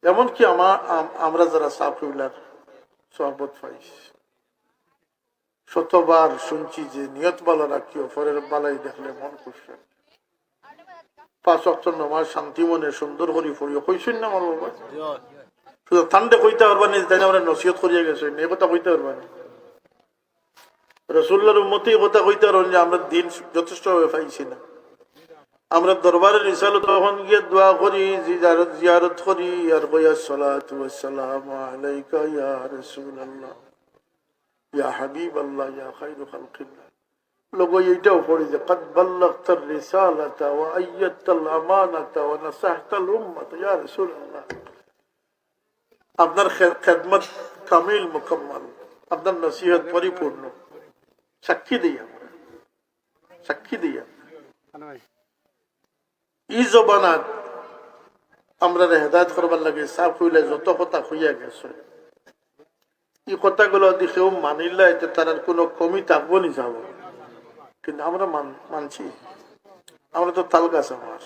এমনকি আমরা যারা সাফিউলার সহবত পাইছি, শতবার শুনছি যে নিয়ত বালা রাখিও, পরের বালাই দেখলে মন খুশি। 5 ওয়াক্ত নামাজ শান্তি মনে সুন্দর করি পড়িও, কইছেন না আমার বাবা? শুধু ঠান্ডে কইতে পারবা না, তাই না? আমরা নসিহত করিয়া গেছে, এ কথা কইতে পারবা না। রাসূলুল্লাহর উম্মতি কথা কইতে পারেন যে আমরা দিন যথেষ্ট ভাবে পাইছি না। আমরা দরবারের রিসালত তখন গিয়ে দোয়া করি, জিয়ারত করি, আর কইয়া সালাতু ওয়াস সালামু আলাইকা ইয়া রাসূলুল্লাহ ইয়া হাবিবাল্লাহ ইয়া খায়রু খালকিল্লাহ। লোক এইটাও পড়ি যে قد بلغت الرسالة وأيدت الأمانة ونصحت الأمة يا رسول الله। আপনার খেদমত কামিল মুকম্মল, আপনার নসিহত পরিপূর্ণ। সাক্ষী দিই আমরা, সাক্ষী দিই ই জবানাত আমরা হেদায়ত করবার লাগে। সাফ হইলে যত কথা হইয়া গেছে, এই কথাগুলো দেখেও মানিলে এতে তার কোনো কমি থাকবো নি যাব, কিন্তু আমরা মানছি। আমরা তো তাল গাছ আমার।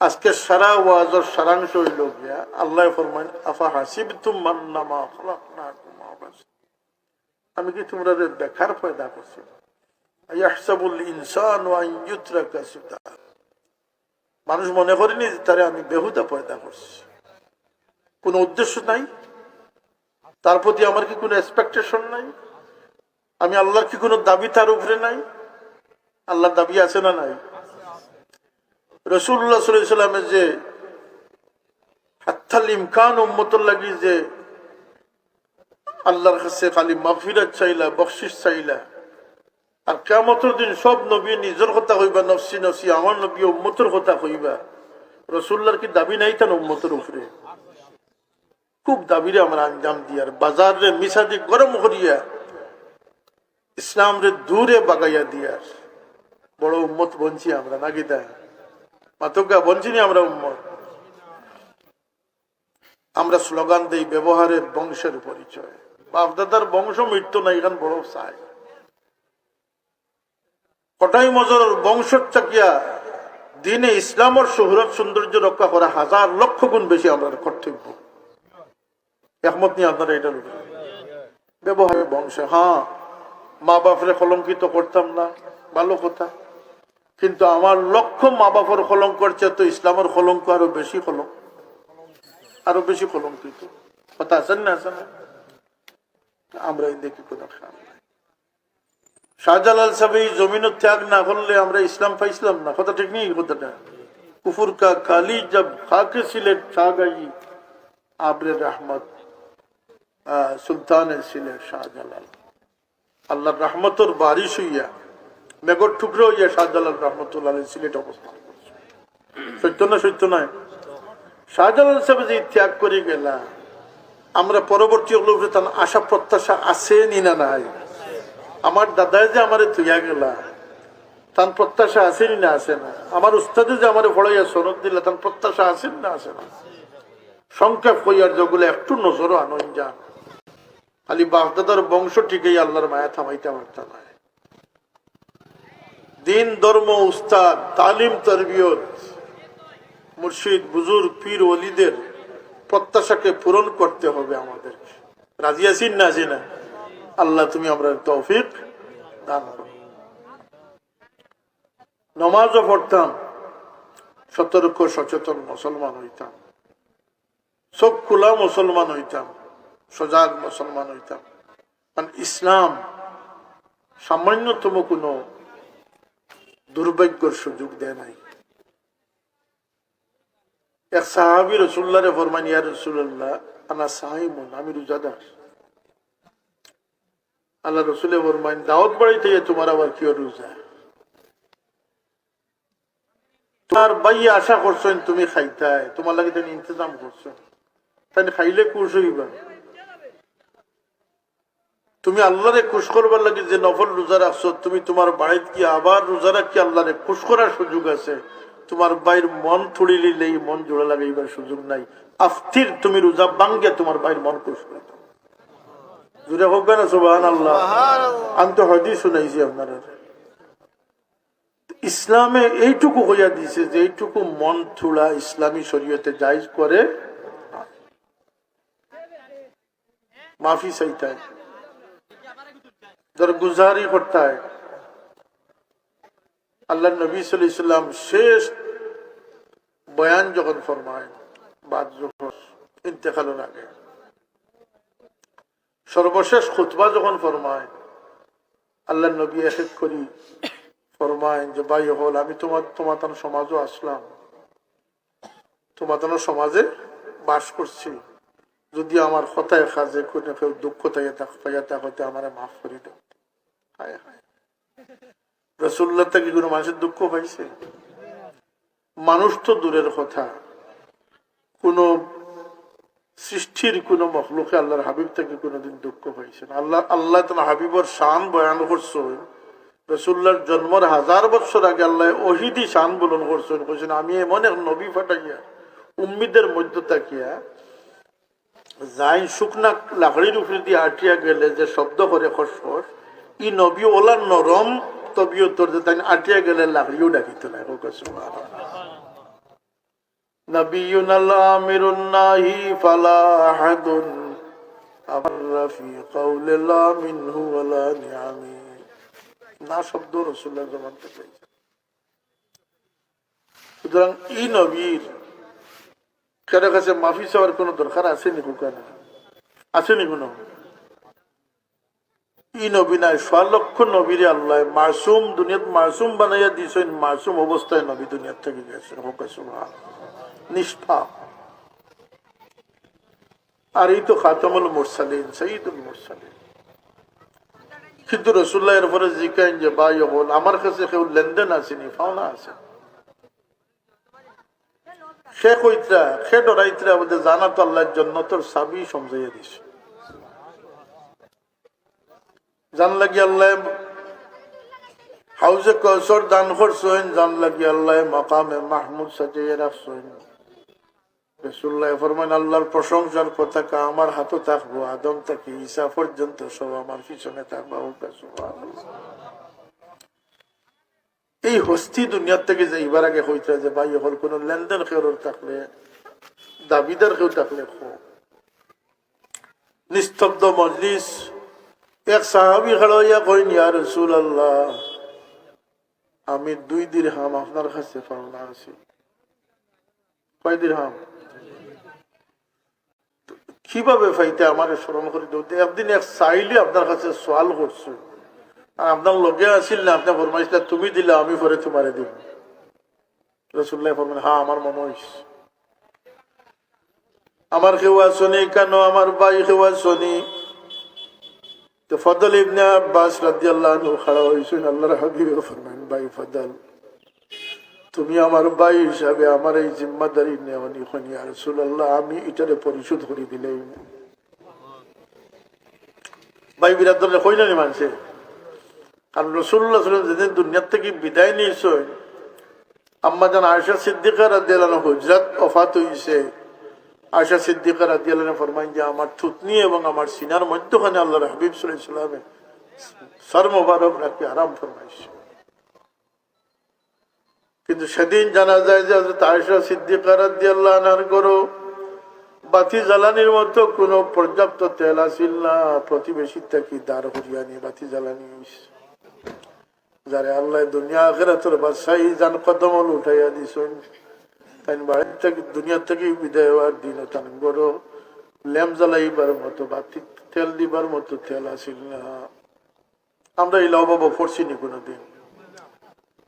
আজকে সারা ওয়াজের সারাংশ হইল গিয়া আল্লাহ ফরমান আফা হাসিবতুম আন্নামা খালাকনাকুম আবাসা। আমি কি তোমরা দেখার পয়দা করছি? আয়াহসাবুল ইনসানু আন ইউতরাকা সুদা। মানুষ মনে করেনি তারে আমি বেহুদা পয়দা করছি, কোনো উদ্দেশ্য নাই, তার প্রতি আমার কি কোনো এক্সপেকটেশন নাই, আমি আল্লাহর কি কোনো দাবি তার উপরে নাই? আল্লাহর দাবি আছে না নাই? রাসূলুল্লাহ সাল্লাল্লাহু আলাইহি ওয়াসাল্লামের যে হাত্তাল ইমকান উম্মতুল লাগি যে আল্লাহর কাছে খালি মাগফিরাত চাইলা, বখশিশ চাইলা, আর কিয়ামতের দিন সব নবী নিজের কথা কইবা, নফসি নফসি, আমার নবী উম্মতের কথা কইবা। রাসূলুল্লাহর কি দাবি নাই তার উম্মতের উপরে? খুব দাবিরে আমরা আঞ্জাম দিয়ার বাজারে মিসাদি গরম করিয়া ইসলাম রে দূরে বাগাইয়া দিয়ার বড় উম্মত বঞ্চি আমরা, নাকি তাই? মাতকা বঞ্চিনি আমরা উম্মত। আমরা স্লোগান দেই ব্যবহারের বংশের পরিচয়। বাপ দাদার বংশ মৃত্যু নাই, এখান বড় চাই কটাই মজর বংশ চাকিয়া দিনে ইসলামের শোহরত সৌন্দর্য রক্ষা করা 1000 লক্ষ গুণ বেশি আমরা কর্তব্য। একমত নিয়ে আপনারা এটার উপরে ব্যবহারের বংশ। হ্যাঁ, মা বাপরে কলঙ্কিত করতাম না, ভালো কথা, কিন্তু আমার লক্ষ্য মা বাপের কলঙ্ক করছে তো ইসলামের কলঙ্ক আরো বেশি কলঙ্ক, আরো বেশি কলঙ্কিত কথা আছেন না? আছে না? আমরা এই দেখি কোথা খান শাহজালাল সাহেব এই জমিন ত্যাগ না করলে আমরা ইসলাম পাইছিলাম না। কথা ঠিক নেই? কথাটা কুফুর কা কালি জব খাকে সিলেট ছা গই আবরে রহমত সুলতান সিলেট শাহজালাল। আল্লাহর রহমতর বারিশ হইয়া মেঘর টুকরো হইয়া শাহজালাল রহমতুল্লাহ সিলেট অবস্থান করছে। সত্য না? সত্য নয়? শাহজালাল সাহেব যে ত্যাগ করে গেলা, আমরা পরবর্তী লোকের তার আশা প্রত্যাশা আছে নি না নাই? আমার দাদায় যে আমারে তুইয়া গেলা তার প্রত্যাশা আছে নি না? আছে না? আমার উস্তাদে যে আমারে পড়াইয়া সনদ দিলা তার প্রত্যাশা আছে না? আছে না? সংক্ষেপ কইয়ার যেগুলো একটু নজরও আনন্দ যান, খালি বাপ দাদার বংশ ঠিকই আল্লাহর মায়া থামাইতে পারত না। দিন, ধর্ম, উস্তাদ, তালিম, তরবিয়ত, মুর্শিদ, বুজুর্গ, পীর, ওলিদের প্রত্যাশাকে পূরণ করতে হবে আমাদেরকে। রাজি আছি না? আছি না? আল্লাহ তুমি আমরা তৌফিক দান করো। নমাজও পড়তাম, সতর্ক সচেতন মুসলমান হইতাম, চোখ খোলা মুসলমান হইতাম, সজাগ মুসলমান হইতাম। কারণ ইসলাম সামান্যতম কোনো দুর্ভাগ্যের সুযোগ দেয় নাই। এক সাহাবী রাসূলুল্লাহরে ফরমান, ইয়া রাসূলুল্লাহ আনা সাইমুন, আমি রোজাদার। আল্লাহ রসুলে ফরমান, দাওয়াত বাড়ি থেকে তোমার আবার কি রোজা? তোমার ভাই আশা করছেন তুমি খাইতায়, তোমার লাগে তিনি ইন্তজাম করছো, তাই খাইলে খুশ হইবা। তুমি আল্লাহরে খুশ করবার লাগে যে নফল রোজা রাখছো, তুমি তোমার বাড়িতে কি আবার রোজা রাখি আল্লাহরে খুশ করার সুযোগ আছে? তোমার ভাইয়ের মন থুড়ি লিলে মন জোড়া লাগাইবার সুযোগ নাই। আফতির, তুমি রোজা ভাঙ্গে তোমার ভাইয়ের মন খুশ করে দাও। জুড়ে হোক না সুবহানাল্লাহ। আমি তো হাদিস শুনাইছি আপনারা। ইসলামে এইটুকু হইয়া দিছে যে এইটুকু মন থুড়া ইসলামী শরীয়তে জায়েজ করে माफी चाहता है, दरगुजारी करता है। আল্লাহ নবী সাল্লাল্লাহু আলাইহি ওয়াসাল্লাম শেষ বয়ান যখন ফরমায় বাদ যখন ইন্তেকালের আগে, সর্বশেষ খুতবা যখন ফরমায়, আল্লাহ নবী এক এক করি ফরমায় যে ভাই হল আমি তোমার সমাজও আসলাম, তোমার সমাজে বাস করছি, যদি আমার কথায় কাজে কোনো কেউ দুঃখ পাইয়া হইতে আমার মাফ করি দাও। হায় হায়, রাসূলুল্লাহ থেকে কোনো মানুষের দুঃখ পাইছে? মানুষ তো দূরের কথা, কোন সৃষ্টির কোন মখলুকে আল্লাহর হাবিব থেকে কোনোদিন দুঃখ পাইছে না। আল্লাহ তাআলা হাবিবর শান বয়ান করছে, রাসূলুল্লাহর জন্মের 1000 বছর আগে আল্লাহ ওহিদি শান বলন করছেন, কইছেন আমি এমন এক নবী ফাটাইয়া উম্মীদের মধ্য তাকিয়া যাই শুকনা লাকড়ির উপরে দিয়ে আটিয়া গেলে যে শব্দ করে খসখস, ই নবী ওলার নরম তবিয়তর যে তাই আটিয়া গেলে লাকড়িও ডাকিত না। নবিয়ুন আমিরুন নাহি ফালা আহাদুন আমরা ফি কাউলিলা মিনহু ওয়ালা নিআমি, না শব্দ রাসূলুল্লাহর জবান থেকে। সুতরাং এই নবীর কারো কাছে মাফি চাওয়ার কোন দরকার আছে নি? কোন আছে নি? কোন ই নবী নাই, 6 লক্ষ নবীরে আল্লাহ মাসুম দুনিয়াত মাসুম বানাইয়া দিয়েছেন, মাসুম অবস্থায় নবী দুনিয়ার থেকে গেছেন, নিষ্পাপ। আর এই তো খাতামুল মুরসালিন, সাইয়্যিদুল মুরসালিন। কিন্তু রাসূলুল্লাহ এর পরে জিজ্ঞাসা যে ভাই হল আমার কাছে কেউ লেনদেন আসেনি, পাওনা আছে? সে কইত্রা সে ডরাইত্রা আমাদের জানা তো আল্লাহর জন্য তোর সাবি সমঝাইয়া দিছে। জান লাগি আল্লাহ হাউজে কৌসর দান করছেন, জান লাগি আল্লাহ মাকামে মাহমুদ সাজিয়ে রাখছেন। রাসূলুল্লাহ ফরমান আল্লাহর প্রশংসার পতাকা আমার হাতে থাকবো, আদম থেকে ঈসা পর্যন্ত সব আমার পিছনে থাকবো। এই হস্তি দুনিয়ার থেকে যে এবার আগে হইতে যে ভাই হল কোন লেনদেন কেউ থাকলে, দাবিদার কেউ থাকলে, নিস্তব্ধ মজলিস, এক সাহাবী খাড়াইয়া কইন ইয়া রাসূলুল্লাহ আমি 2 দিরহাম আপনার কাছে পাওনা আছি। কয় দিরহাম? কিভাবে পাইতে আমার স্মরণ করে দিতে। একদিন এক সাইলি আপনার কাছে সওয়াল করছে, আর আপনার লগে আসিল না, আপনি ফরমাইছিলেন তুমি দিলে আমি পরে তোমারে দিব। রাসূলুল্লাহ ফরমান হ্যাঁ আমার মনে হইছে। আমার কেউ আসনি কেন? আমার ভাই কেউ আসনি? তো ফদল ইবনে আব্বাস রাদিয়াল্লাহু আনহু খাড়া হইছেন, আল্লাহর হাবিব ফরমান ভাই ফদল তুমি আমার ভাই হিসাবে আমার এই জিম্মাদারি নেওয়ানি হনি, ইয়া রাসূলুল্লাহ আমি এটারে পরিশোধ করে দিলেই। ভাই বিরাদরে কই না মানছে, কারণ রাসূলুল্লাহ সাল্লাল্লাহু আলাইহি ওয়াসাল্লাম যেদিন দুনিয়ার থেকে বিদায় নিয়েছেন, আম্মা জান আয়েশা সিদ্দিকা রাদিয়াল্লাহু আনহা হুজরাত ওফাত হইছে। আয়েশা সিদ্দিকা রাদিয়াল্লাহু আনহা ফরমায় যে আমার থুতনি এবং আমার সিনার মধ্যখানে আল্লাহর হাবিব সাল্লাল্লাহু আলাইহি ওয়াসাল্লাম সর মোবারক রাখি আরাম ফরমাইছে। কিন্তু সেদিন জানা যায় যে হযরত আয়েশা সিদ্দিকা রাদিয়াল্লাহু আনহার ঘরে বাতি জ্বালানির মতো কোনো পর্যাপ্ত তেল আসিল না, প্রতিবেশী থেকে দাঁড় হরিয়া নিয়ে বাতি জ্বালানি হইছে। যারে আল্লাহ দুনিয়া আখিরাতের বাদশাহী জান কদমল উঠাইয়া দিছেন, তাই বাড়ি থেকে দুনিয়া থেকে বিদায় হওয়ার দিন তান বড় ল্যাম্প জ্বালাইবার মতো বাতি তেল দিবার মতো তেল আসিল না। আমরা এই অভাব পড়ছিনি কোনোদিন।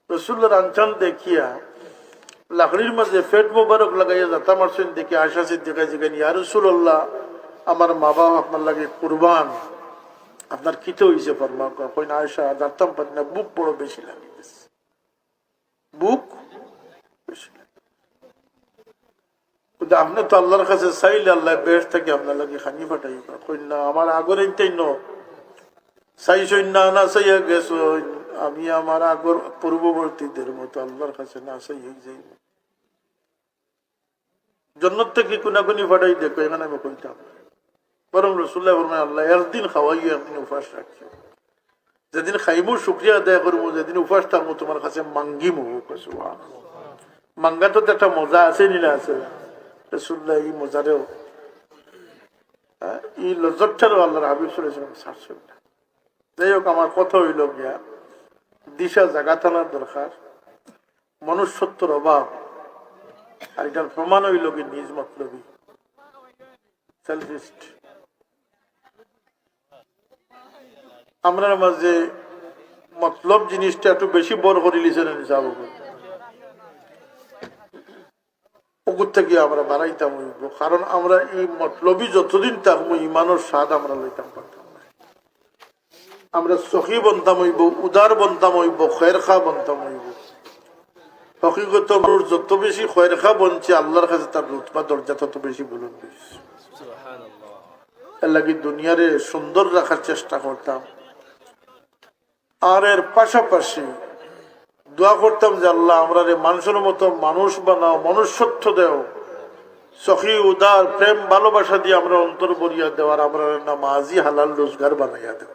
রাসূলুল্লাহর আনচান দেখিয়া লাকড়ির মাঝে পেট মোবারক লাগাইয়া যাতা মারছেন দেখি আয়েশা সিদ্দিকা জিজ্ঞেস ইয়া রাসূলুল্লাহ আমার মা বাবা আপনার লাগে কুরবান, আপনার কিতে হইছে? ফরমা কই না আয়েশা জানতাম পারি না, বুক বড় বেশি লাগে গেছে, বুক বেশি লাগে। আপনি তো আল্লাহর কাছে চাইলে আল্লাহ বেশ থেকে আপনার লাগে খানি ফাটাই। কই না আমার আগর এইটাই ন চাইছই না, না চাইয়া গেছ, আমি আমার আগর পূর্ববর্তীদের মতো আল্লাহর কাছে না চাইয়া যাই। জন্নত থেকে কোনাকুনি ফাটাই দেখো এখানে আমি কইতাম। বরং রাসূলুল্লাহ ফরমায় আল্লাহ একদিন খাওয়াইও একদিন উপাস রাখছো, যেদিন খাইমু শুকরিয়া আদায় করবো, যেদিন উপাস থাকবো তোমার কাছে মাঙ্গিমু। মাঙ্গা তো একটা মজা আছে নি না? আছে। রাসূলুল্লাহ এই মজারেও এই লজ্জতটারও আল্লাহর হাবিব সাল্লাল্লাহু আলাইহি ওয়াসাল্লাম ছাড়ছেন না। যাই হোক, আমার কথা হইল গিয়া দিশা জাগা থানার দরকার, মনুষ্যত্বর অভাব, আর এটার প্রমাণ হইল কি নিজ মতলবী সেলফিস্ট। আমরা মাঝে মতলব জিনিসটা একটু বেশি বড় করে লিছেন হিসাব পুকুর থেকে আমরা বাড়াইতাম হইব, কারণ আমরা এই মতলবী যতদিন থাকবো ইমানের স্বাদ আমরা লইতাম পারতাম না। আমরা সখী বনতাম হইব, উদার বনতাম হইব, খয়ের খা বনতাম হইব। হকিগত মানুষ যত বেশি খয়ের খা বনছে আল্লাহর কাছে তার রুতবা দরজা তত বেশি বুলন্দ হইছে। এর লাগি দুনিয়ারে সুন্দর রাখার চেষ্টা করতাম, আর এর পাশাপাশি দোয়া করতাম যে আল্লাহ আমরা মানুষের মতো মানুষ বানাও, মনুষ্যত্ব দেও, সখী উদার প্রেম ভালোবাসা দিয়ে আমরা অন্তর বরিয়া দেওয়ার আমরা নামাজি হালাল রোজগার বানাইয়া দেও।